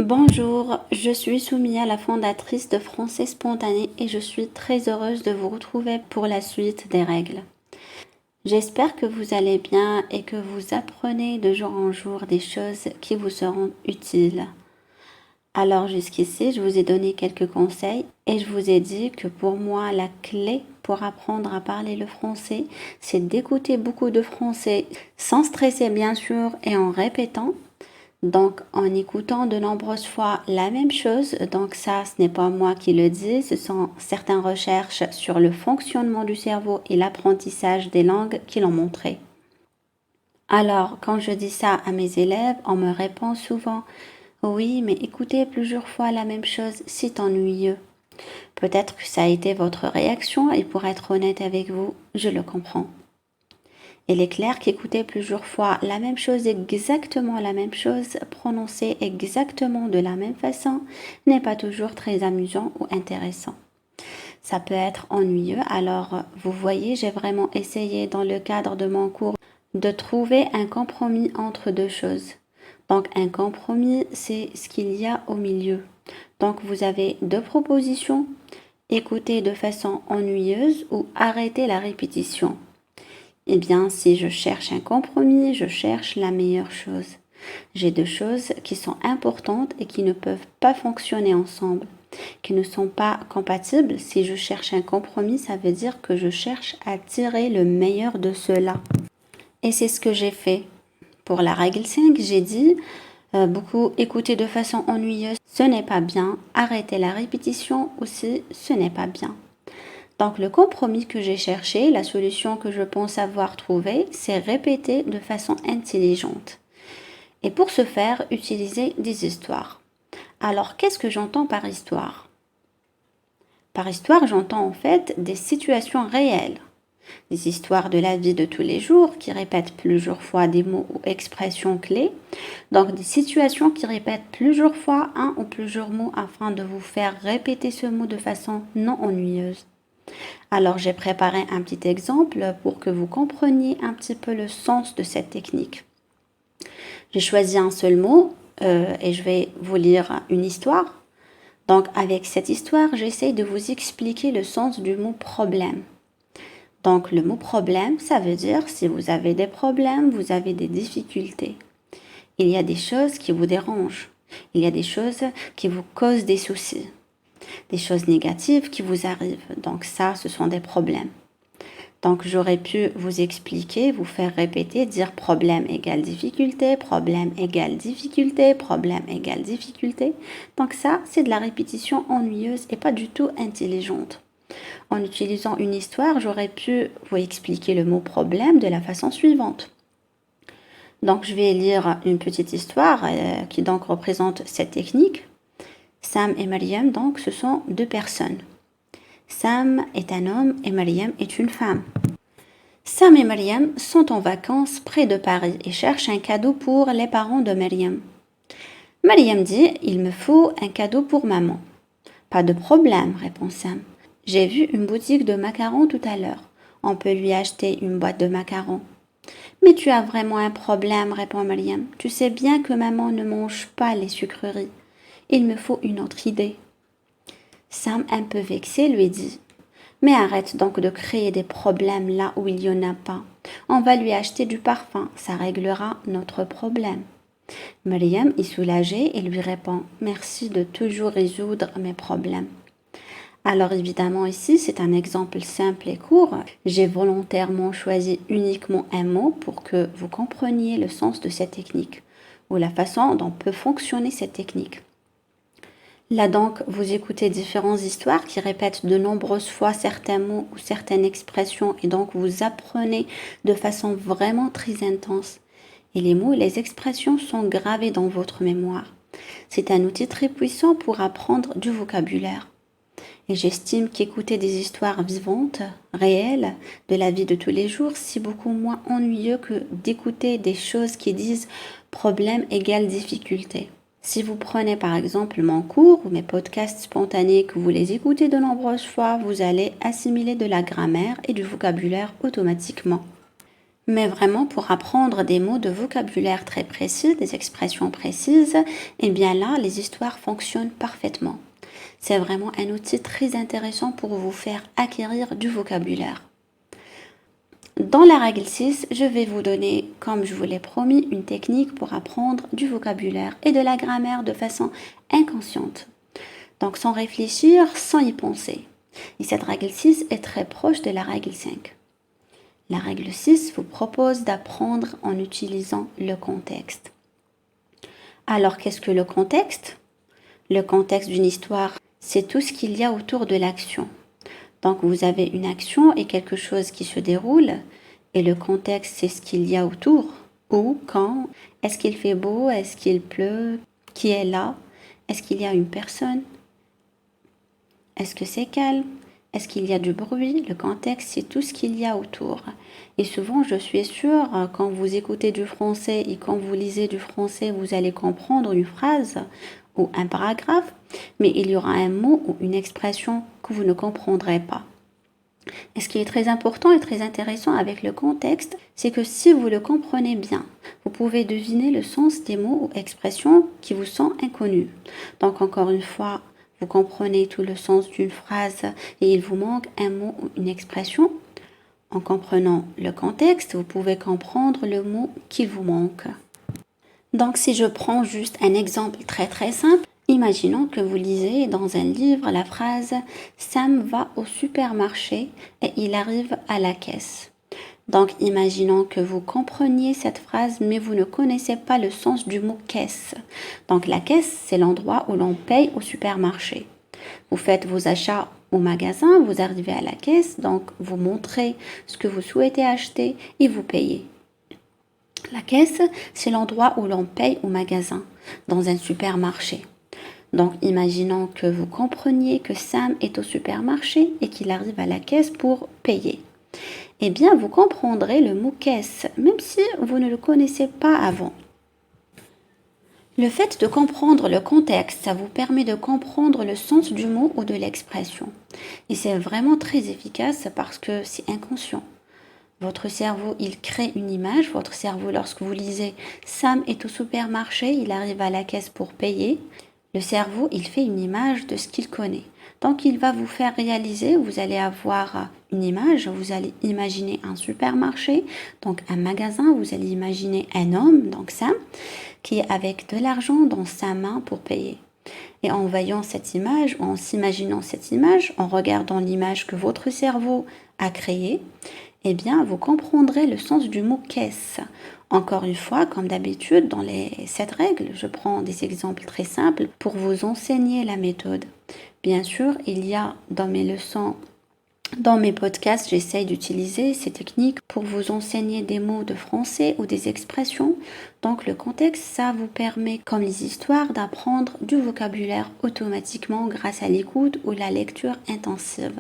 Bonjour, je suis Soumia, la fondatrice de Français Spontané et je suis très heureuse de vous retrouver pour la suite des règles. J'espère que vous allez bien et que vous apprenez de jour en jour des choses qui vous seront utiles. Alors jusqu'ici, je vous ai donné quelques conseils et je vous ai dit que pour moi, la clé pour apprendre à parler le français, c'est d'écouter beaucoup de français sans stresser bien sûr et en répétant. Donc, en écoutant de nombreuses fois la même chose, donc ça, ce n'est pas moi qui le dis, ce sont certaines recherches sur le fonctionnement du cerveau et l'apprentissage des langues qui l'ont montré. Alors, quand je dis ça à mes élèves, on me répond souvent, oui, mais écouter plusieurs fois la même chose, c'est ennuyeux. Peut-être que ça a été votre réaction et pour être honnête avec vous, je le comprends. Il est clair qu'écouter plusieurs fois la même chose, exactement la même chose, prononcée exactement de la même façon, n'est pas toujours très amusant ou intéressant. Ça peut être ennuyeux, alors vous voyez, j'ai vraiment essayé dans le cadre de mon cours de trouver un compromis entre deux choses. Donc un compromis, c'est ce qu'il y a au milieu. Donc vous avez deux propositions, écouter de façon ennuyeuse ou arrêter la répétition. Eh bien, si je cherche un compromis, je cherche la meilleure chose. J'ai deux choses qui sont importantes et qui ne peuvent pas fonctionner ensemble, qui ne sont pas compatibles. Si je cherche un compromis, ça veut dire que je cherche à tirer le meilleur de cela. Et c'est ce que j'ai fait. Pour la règle 5, j'ai dit beaucoup écouter de façon ennuyeuse, ce n'est pas bien. Arrêter la répétition aussi, ce n'est pas bien. Donc le compromis que j'ai cherché, la solution que je pense avoir trouvée, c'est répéter de façon intelligente. Et pour ce faire, utiliser des histoires. Alors qu'est-ce que j'entends par histoire? Par histoire, j'entends en fait des situations réelles. Des histoires de la vie de tous les jours qui répètent plusieurs fois des mots ou expressions clés. Donc des situations qui répètent plusieurs fois un ou plusieurs mots afin de vous faire répéter ce mot de façon non ennuyeuse. Alors j'ai préparé un petit exemple pour que vous compreniez un petit peu le sens de cette technique. J'ai choisi un seul mot et je vais vous lire une histoire. Donc avec cette histoire, j'essaie de vous expliquer le sens du mot problème. Donc le mot problème, ça veut dire si vous avez des problèmes, vous avez des difficultés. Il y a des choses qui vous dérangent. Il y a des choses qui vous causent des soucis. Des choses négatives qui vous arrivent. Donc ça, ce sont des problèmes. Donc j'aurais pu vous expliquer, vous faire répéter, dire problème égale difficulté, problème égale difficulté, problème égale difficulté. Donc ça, c'est de la répétition ennuyeuse et pas du tout intelligente. En utilisant une histoire, j'aurais pu vous expliquer le mot problème de la façon suivante. Donc je vais lire une petite histoire qui donc représente cette technique. Sam et Mariam, donc, ce sont deux personnes. Sam est un homme et Mariam est une femme. Sam et Mariam sont en vacances près de Paris et cherchent un cadeau pour les parents de Mariam. Mariam dit « Il me faut un cadeau pour maman ». « Pas de problème », répond Sam. « J'ai vu une boutique de macarons tout à l'heure. On peut lui acheter une boîte de macarons. »« Mais tu as vraiment un problème », répond Mariam. « Tu sais bien que maman ne mange pas les sucreries. Il me faut une autre idée. » Sam, un peu vexé, lui dit « Mais arrête donc de créer des problèmes là où il n'y en a pas. On va lui acheter du parfum, ça réglera notre problème. » Mariam est soulagée et lui répond « Merci de toujours résoudre mes problèmes. » Alors évidemment ici, c'est un exemple simple et court. J'ai volontairement choisi uniquement un mot pour que vous compreniez le sens de cette technique ou la façon dont peut fonctionner cette technique. Là donc, vous écoutez différentes histoires qui répètent de nombreuses fois certains mots ou certaines expressions et donc vous apprenez de façon vraiment très intense. Et les mots et les expressions sont gravés dans votre mémoire. C'est un outil très puissant pour apprendre du vocabulaire. Et j'estime qu'écouter des histoires vivantes, réelles, de la vie de tous les jours, c'est beaucoup moins ennuyeux que d'écouter des choses qui disent problème égale difficulté. Si vous prenez par exemple mon cours ou mes podcasts spontanés, que vous les écoutez de nombreuses fois, vous allez assimiler de la grammaire et du vocabulaire automatiquement. Mais vraiment, pour apprendre des mots de vocabulaire très précis, des expressions précises, eh bien là, les histoires fonctionnent parfaitement. C'est vraiment un outil très intéressant pour vous faire acquérir du vocabulaire. Dans la règle 6, je vais vous donner, comme je vous l'ai promis, une technique pour apprendre du vocabulaire et de la grammaire de façon inconsciente. Donc sans réfléchir, sans y penser. Et cette règle 6 est très proche de la règle 5. La règle 6 vous propose d'apprendre en utilisant le contexte. Alors qu'est-ce que le contexte? Le contexte d'une histoire, c'est tout ce qu'il y a autour de l'action. Donc vous avez une action et quelque chose qui se déroule et le contexte c'est ce qu'il y a autour. Où, quand, est-ce qu'il fait beau, est-ce qu'il pleut, qui est là, est-ce qu'il y a une personne, est-ce que c'est calme, est-ce qu'il y a du bruit, le contexte c'est tout ce qu'il y a autour. Et souvent je suis sûre quand vous écoutez du français et quand vous lisez du français vous allez comprendre une phrase ou un paragraphe, mais il y aura un mot ou une expression que vous ne comprendrez pas. Et ce qui est très important et très intéressant avec le contexte, c'est que si vous le comprenez bien, vous pouvez deviner le sens des mots ou expressions qui vous sont inconnus. Donc encore une fois, vous comprenez tout le sens d'une phrase et il vous manque un mot ou une expression. En comprenant le contexte, vous pouvez comprendre le mot qui vous manque. Donc si je prends juste un exemple très très simple, imaginons que vous lisez dans un livre la phrase « Sam va au supermarché et il arrive à la caisse ». Donc imaginons que vous compreniez cette phrase mais vous ne connaissez pas le sens du mot « caisse ». Donc la caisse, c'est l'endroit où l'on paye au supermarché. Vous faites vos achats au magasin, vous arrivez à la caisse, donc vous montrez ce que vous souhaitez acheter et vous payez. La caisse, c'est l'endroit où l'on paye au magasin, dans un supermarché. Donc, imaginons que vous compreniez que Sam est au supermarché et qu'il arrive à la caisse pour payer. Eh bien, vous comprendrez le mot caisse, même si vous ne le connaissez pas avant. Le fait de comprendre le contexte, ça vous permet de comprendre le sens du mot ou de l'expression. Et c'est vraiment très efficace parce que c'est inconscient. Votre cerveau, il crée une image. Votre cerveau, lorsque vous lisez « Sam est au supermarché, il arrive à la caisse pour payer », le cerveau, il fait une image de ce qu'il connaît. Donc, il va vous faire réaliser, vous allez avoir une image, vous allez imaginer un supermarché, donc un magasin, vous allez imaginer un homme, donc Sam, qui est avec de l'argent dans sa main pour payer. Et en voyant cette image, en s'imaginant cette image, en regardant l'image que votre cerveau a créée, eh bien, vous comprendrez le sens du mot caisse. Encore une fois, comme d'habitude, dans les 7 règles, je prends des exemples très simples pour vous enseigner la méthode. Bien sûr, il y a dans mes leçons, dans mes podcasts, j'essaye d'utiliser ces techniques pour vous enseigner des mots de français ou des expressions. Donc le contexte, ça vous permet, comme les histoires, d'apprendre du vocabulaire automatiquement grâce à l'écoute ou la lecture intensive.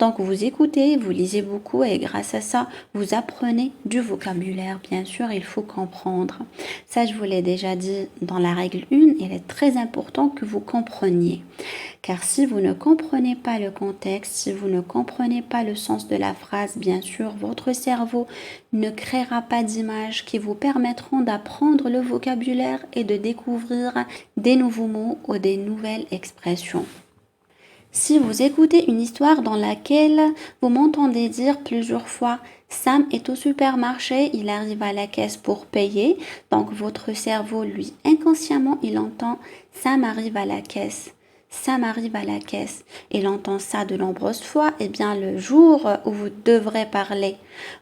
Donc vous écoutez, vous lisez beaucoup et grâce à ça, vous apprenez du vocabulaire. Bien sûr, il faut comprendre. Ça, je vous l'ai déjà dit dans la règle 1, il est très important que vous compreniez. Car si vous ne comprenez pas le contexte, si vous ne comprenez pas le sens de la phrase, bien sûr, votre cerveau ne créera pas d'images qui vous permettront d'apprendre le vocabulaire et de découvrir des nouveaux mots ou des nouvelles expressions. Si vous écoutez une histoire dans laquelle vous m'entendez dire plusieurs fois Sam est au supermarché, il arrive à la caisse pour payer, donc votre cerveau, lui, inconsciemment, il entend Sam arrive à la caisse. Sam arrive à la caisse. Il entend ça de nombreuses fois. Eh bien, le jour où vous devrez parler,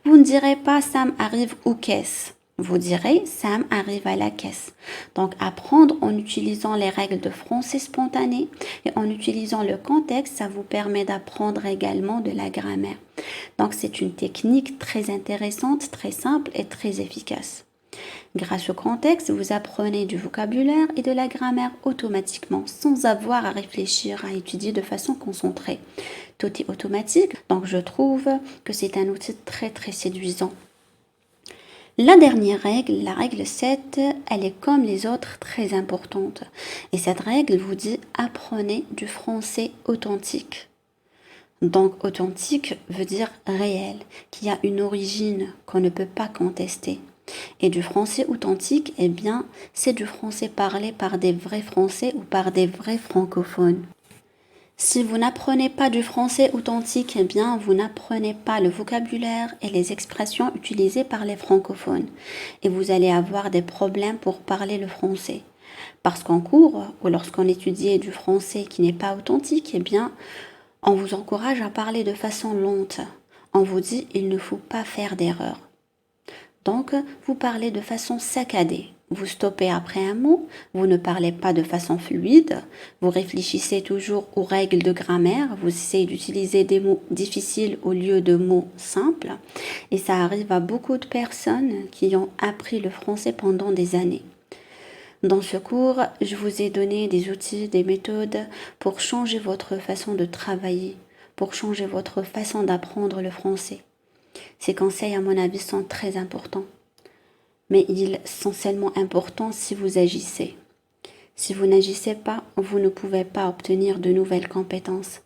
vous ne direz pas Sam arrive aux caisses. Vous direz Sam arrive à la caisse. Donc, apprendre en utilisant les règles de français spontané et en utilisant le contexte, ça vous permet d'apprendre également de la grammaire. Donc, c'est une technique très intéressante, très simple et très efficace. Grâce au contexte, vous apprenez du vocabulaire et de la grammaire automatiquement, sans avoir à réfléchir, à étudier de façon concentrée. Tout est automatique, donc je trouve que c'est un outil très très séduisant. La dernière règle, la règle 7, elle est comme les autres très importante. Et cette règle vous dit apprenez du français authentique. Donc authentique veut dire réel, qui a une origine qu'on ne peut pas contester. Et du français authentique, eh bien, c'est du français parlé par des vrais Français ou par des vrais francophones. Si vous n'apprenez pas du français authentique, eh bien, vous n'apprenez pas le vocabulaire et les expressions utilisées par les francophones. Et vous allez avoir des problèmes pour parler le français. Parce qu'en cours, ou lorsqu'on étudie du français qui n'est pas authentique, eh bien, on vous encourage à parler de façon lente. On vous dit il ne faut pas faire d'erreur. Donc, vous parlez de façon saccadée. Vous stoppez après un mot, vous ne parlez pas de façon fluide, vous réfléchissez toujours aux règles de grammaire, vous essayez d'utiliser des mots difficiles au lieu de mots simples. Et ça arrive à beaucoup de personnes qui ont appris le français pendant des années. Dans ce cours, je vous ai donné des outils, des méthodes pour changer votre façon de travailler, pour changer votre façon d'apprendre le français. Ces conseils, à mon avis, sont très importants. Mais ils sont seulement importants si vous agissez. Si vous n'agissez pas, vous ne pouvez pas obtenir de nouvelles compétences.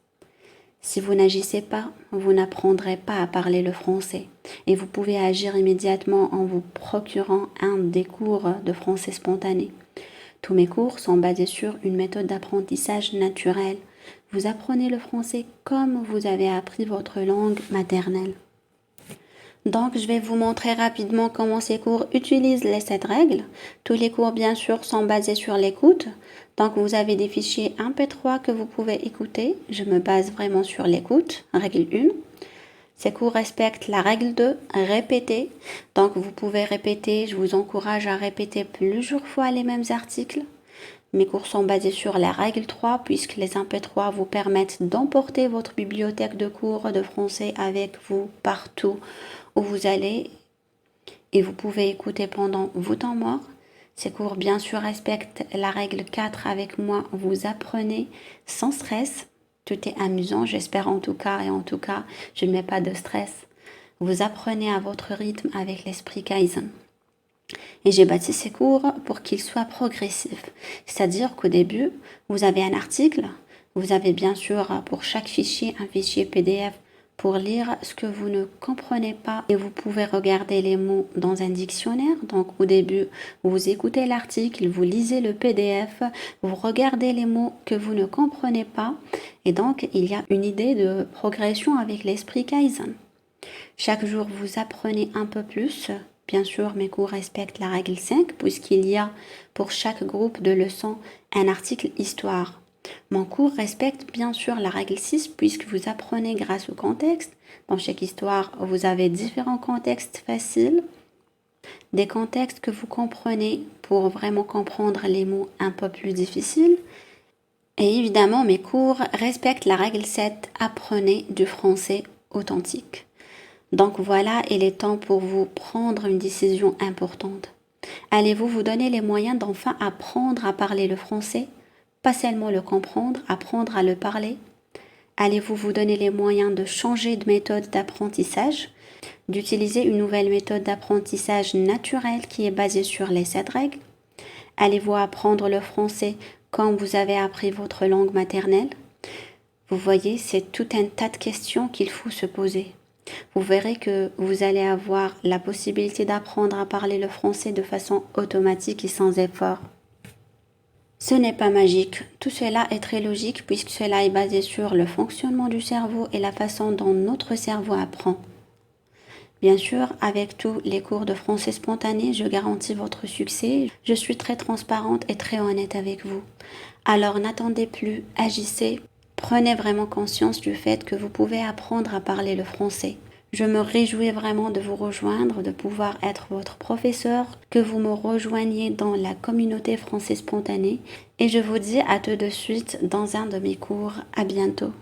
Si vous n'agissez pas, vous n'apprendrez pas à parler le français. Et vous pouvez agir immédiatement en vous procurant un des cours de français spontané. Tous mes cours sont basés sur une méthode d'apprentissage naturelle. Vous apprenez le français comme vous avez appris votre langue maternelle. Donc, je vais vous montrer rapidement comment ces cours utilisent les 7 règles. Tous les cours, bien sûr, sont basés sur l'écoute. Donc, vous avez des fichiers MP3 que vous pouvez écouter. Je me base vraiment sur l'écoute. Règle 1. Ces cours respectent la règle 2, répéter. Donc, vous pouvez répéter. Je vous encourage à répéter plusieurs fois les mêmes articles. Mes cours sont basés sur la règle 3 puisque les MP3 vous permettent d'emporter votre bibliothèque de cours de français avec vous partout où vous allez et vous pouvez écouter pendant vos temps morts. Ces cours bien sûr respectent la règle 4 avec moi. Vous apprenez sans stress. Tout est amusant, j'espère en tout cas, et en tout cas, je ne mets pas de stress. Vous apprenez à votre rythme avec l'esprit Kaizen. Et j'ai bâti ces cours pour qu'ils soient progressifs. C'est-à-dire qu'au début, vous avez un article, vous avez bien sûr pour chaque fichier un fichier PDF pour lire ce que vous ne comprenez pas et vous pouvez regarder les mots dans un dictionnaire. Donc au début, vous écoutez l'article, vous lisez le PDF, vous regardez les mots que vous ne comprenez pas et donc il y a une idée de progression avec l'esprit Kaizen. Chaque jour, vous apprenez un peu plus. Bien sûr, mes cours respectent la règle 5 puisqu'il y a pour chaque groupe de leçons un article histoire. Mon cours respecte bien sûr la règle 6 puisque vous apprenez grâce au contexte. Dans chaque histoire, vous avez différents contextes faciles, des contextes que vous comprenez pour vraiment comprendre les mots un peu plus difficiles. Et évidemment, mes cours respectent la règle 7, apprenez du français authentique. Donc voilà, il est temps pour vous prendre une décision importante. Allez-vous vous donner les moyens d'enfin apprendre à parler le français? Pas seulement le comprendre, apprendre à le parler. Allez-vous vous donner les moyens de changer de méthode d'apprentissage, d'utiliser une nouvelle méthode d'apprentissage naturelle qui est basée sur les 7 règles? Allez-vous apprendre le français quand vous avez appris votre langue maternelle? Vous voyez, c'est tout un tas de questions qu'il faut se poser. Vous verrez que vous allez avoir la possibilité d'apprendre à parler le français de façon automatique et sans effort. Ce n'est pas magique, tout cela est très logique puisque cela est basé sur le fonctionnement du cerveau et la façon dont notre cerveau apprend. Bien sûr, avec tous les cours de français spontané, je garantis votre succès. Je suis très transparente et très honnête avec vous. Alors n'attendez plus, agissez. Prenez vraiment conscience du fait que vous pouvez apprendre à parler le français. Je me réjouis vraiment de vous rejoindre, de pouvoir être votre professeur, que vous me rejoigniez dans la communauté français spontané. Et je vous dis à tout de suite dans un de mes cours. À bientôt.